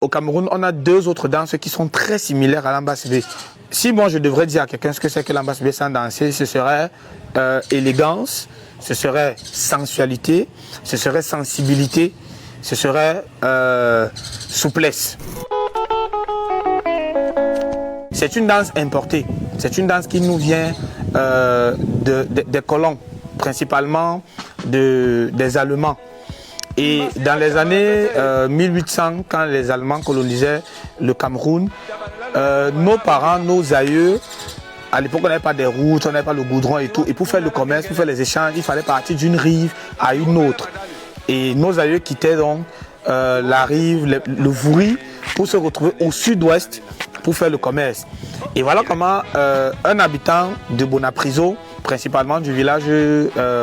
Au Cameroun, on a deux autres danses qui sont très similaires à l'ambassadeur. Si moi je devrais dire à quelqu'un ce que c'est que l'ambassadeur sans danser, ce serait élégance, ce serait sensualité, ce serait sensibilité, ce serait souplesse. C'est une danse importée, c'est une danse qui nous vient des colons, principalement des Allemands. Et dans les années 1800, quand les Allemands colonisaient le Cameroun, nos parents, nos aïeux, à l'époque on n'avait pas des routes, on n'avait pas le goudron et tout. Et pour faire le commerce, pour faire les échanges, il fallait partir d'une rive à une autre. Et nos aïeux quittaient donc la rive, le Vouri, pour se retrouver au sud-ouest pour faire le commerce. Et voilà comment un habitant de Bonapriso, principalement du village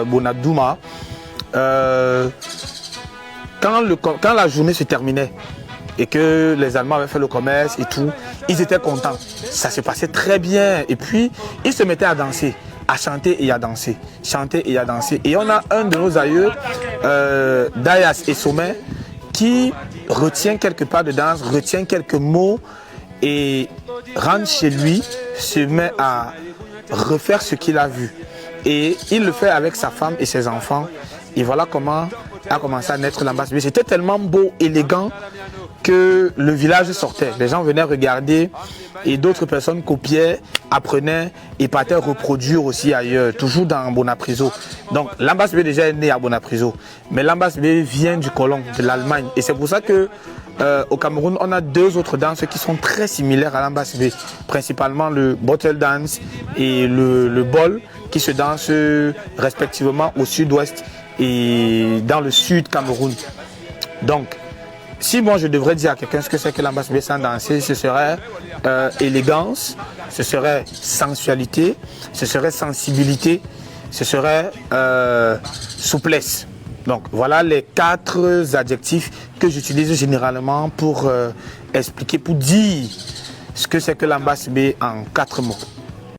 Bonadouma, quand la journée se terminait et que les Allemands avaient fait le commerce et tout, ils étaient contents. Ça se passait très bien. Et puis, ils se mettaient à danser, à chanter et à danser. Chanter et à danser. Et on a un de nos aïeux, Dayas et Sommet, qui retient quelques pas de danse, retient quelques mots et rentre chez lui, se met à refaire ce qu'il a vu. Et il le fait avec sa femme et ses enfants. Et voilà comment a commencé à naître l'ambassadeur. C'était tellement beau, élégant, que le village sortait. Les gens venaient regarder et d'autres personnes copiaient, apprenaient et partaient reproduire aussi ailleurs, toujours dans Bonapriso. Donc l'ambassadeur déjà est né à Bonapriso, mais l'ambassadeur vient du colon, de l'Allemagne. Et c'est pour ça que au Cameroun, on a deux autres danses qui sont très similaires à l'ambassadeur, principalement le bottle dance et le bol, qui se dansent respectivement au sud-ouest et dans le sud Cameroun. Donc, si moi je devrais dire à quelqu'un ce que c'est que l'ambassadeur sans danser, ce serait élégance, ce serait sensualité, ce serait sensibilité, ce serait souplesse. Donc voilà les quatre adjectifs que j'utilise généralement pour expliquer, pour dire ce que c'est que l'ambassadeur en 4 mots.